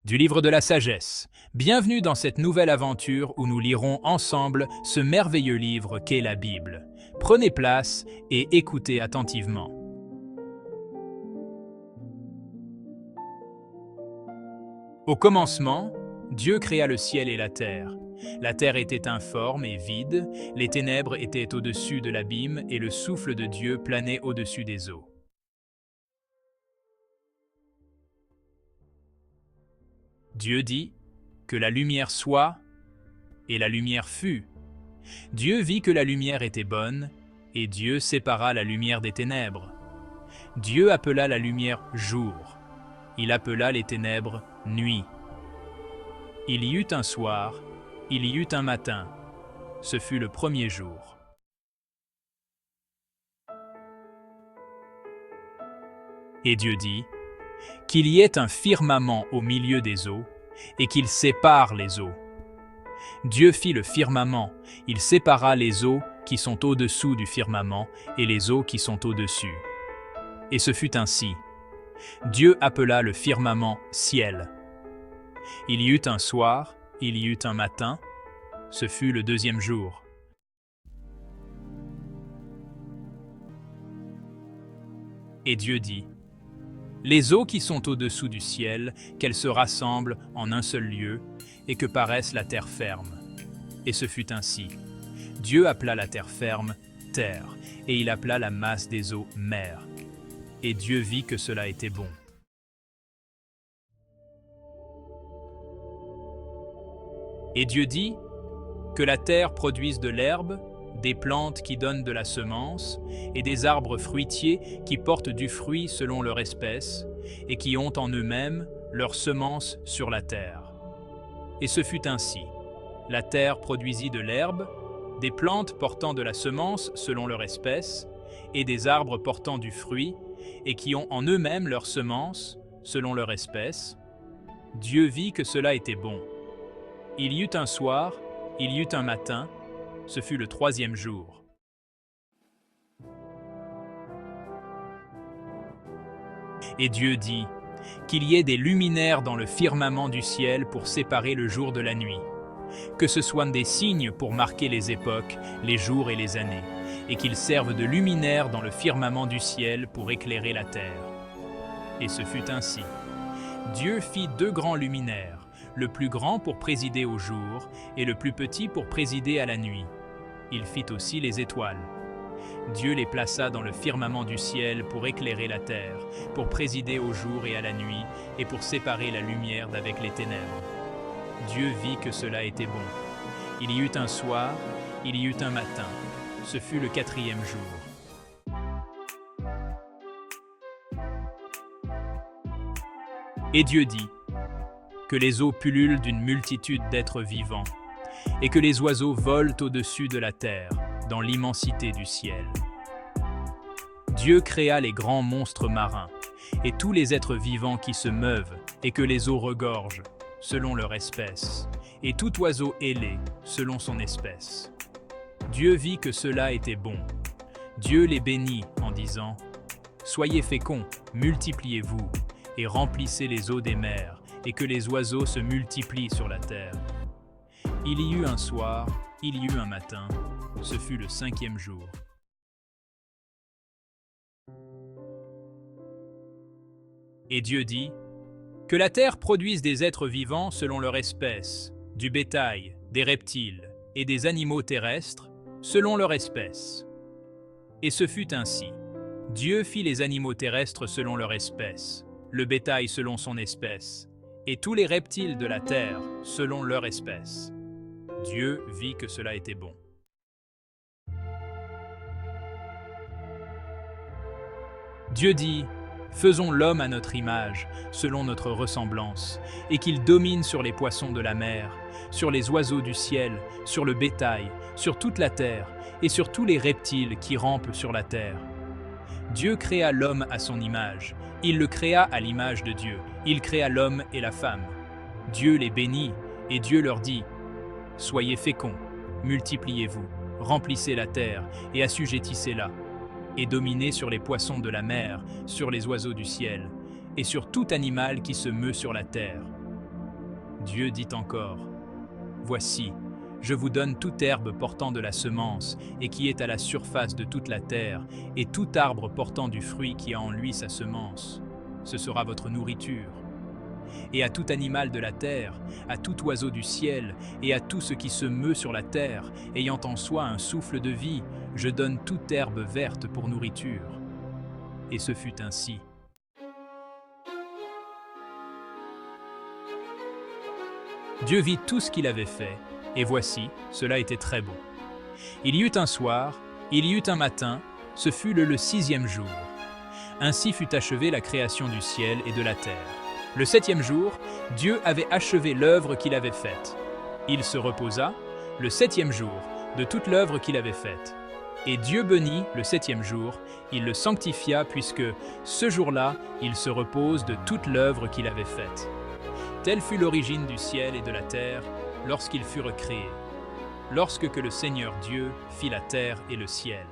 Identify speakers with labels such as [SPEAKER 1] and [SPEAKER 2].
[SPEAKER 1] Du livre de la sagesse. Bienvenue dans cette nouvelle aventure où nous lirons ensemble ce merveilleux livre qu'est la Bible. Prenez place et écoutez attentivement. Au commencement, Dieu créa le ciel et la terre. La terre était informe et vide, les ténèbres étaient au-dessus de l'abîme et le souffle de Dieu planait au-dessus des eaux. Dieu dit que la lumière soit, et la lumière fut. Dieu vit que la lumière était bonne, et Dieu sépara la lumière des ténèbres. Dieu appela la lumière jour, il appela les ténèbres nuit. Il y eut un soir, il y eut un matin, ce fut le premier jour. Et Dieu dit qu'il y ait un firmament au milieu des eaux, et qu'il sépare les eaux. Dieu fit le firmament, il sépara les eaux qui sont au-dessous du firmament et les eaux qui sont au-dessus. Et ce fut ainsi. Dieu appela le firmament ciel. Il y eut un soir, il y eut un matin, ce fut le deuxième jour. Et Dieu dit: les eaux qui sont au-dessous du ciel, qu'elles se rassemblent en un seul lieu, et que paraisse la terre ferme. Et ce fut ainsi. Dieu appela la terre ferme terre, et il appela la masse des eaux mer. Et Dieu vit que cela était bon. Et Dieu dit que la terre produise de l'herbe, des plantes qui donnent de la semence, et des arbres fruitiers qui portent du fruit selon leur espèce, et qui ont en eux-mêmes leur semence sur la terre. Et ce fut ainsi. La terre produisit de l'herbe, des plantes portant de la semence selon leur espèce, et des arbres portant du fruit, et qui ont en eux-mêmes leur semence selon leur espèce. Dieu vit que cela était bon. Il y eut un soir, il y eut un matin, ce fut le troisième jour. Et Dieu dit qu'il y ait des luminaires dans le firmament du ciel pour séparer le jour de la nuit, que ce soient des signes pour marquer les époques, les jours et les années, et qu'ils servent de luminaires dans le firmament du ciel pour éclairer la terre. Et ce fut ainsi. Dieu fit deux grands luminaires, le plus grand pour présider au jour et le plus petit pour présider à la nuit. Il fit aussi les étoiles. Dieu les plaça dans le firmament du ciel pour éclairer la terre, pour présider au jour et à la nuit, et pour séparer la lumière d'avec les ténèbres. Dieu vit que cela était bon. Il y eut un soir, il y eut un matin. Ce fut le quatrième jour. Et Dieu dit que les eaux pullulent d'une multitude d'êtres vivants, et que les oiseaux volent au-dessus de la terre, dans l'immensité du ciel. Dieu créa les grands monstres marins, et tous les êtres vivants qui se meuvent, et que les eaux regorgent, selon leur espèce, et tout oiseau ailé, selon son espèce. Dieu vit que cela était bon. Dieu les bénit en disant: soyez féconds, multipliez-vous, et remplissez les eaux des mers, et que les oiseaux se multiplient sur la terre. Il y eut un soir, il y eut un matin, ce fut le cinquième jour. Et Dieu dit que la terre produise des êtres vivants selon leur espèce, du bétail, des reptiles et des animaux terrestres selon leur espèce. Et ce fut ainsi. Dieu fit les animaux terrestres selon leur espèce, le bétail selon son espèce, et tous les reptiles de la terre selon leur espèce. Dieu vit que cela était bon. Dieu dit: faisons l'homme à notre image, selon notre ressemblance, et qu'il domine sur les poissons de la mer, sur les oiseaux du ciel, sur le bétail, sur toute la terre, et sur tous les reptiles qui rampent sur la terre. Dieu créa l'homme à son image, il le créa à l'image de Dieu, il créa l'homme et la femme. Dieu les bénit, et Dieu leur dit: soyez féconds, multipliez-vous, remplissez la terre et assujettissez-la, et dominez sur les poissons de la mer, sur les oiseaux du ciel, et sur tout animal qui se meut sur la terre. Dieu dit encore, Voici, je vous donne toute herbe portant de la semence et qui est à la surface de toute la terre, et tout arbre portant du fruit qui a en lui sa semence. Ce sera votre nourriture. Et à tout animal de la terre, à tout oiseau du ciel, et à tout ce qui se meut sur la terre, ayant en soi un souffle de vie, je donne toute herbe verte pour nourriture. Et ce fut ainsi. Dieu vit tout ce qu'il avait fait, et voici, cela était très beau. Il y eut un soir, il y eut un matin, ce fut le 6e jour. Ainsi fut achevée la création du ciel et de la terre. Le 7e jour, Dieu avait achevé l'œuvre qu'il avait faite. Il se reposa, le 7e jour, de toute l'œuvre qu'il avait faite. Et Dieu bénit le 7e jour, il le sanctifia puisque, ce jour-là, il se repose de toute l'œuvre qu'il avait faite. Telle fut l'origine du ciel et de la terre lorsqu'ils furent créés, lorsque que le Seigneur Dieu fit la terre et le ciel.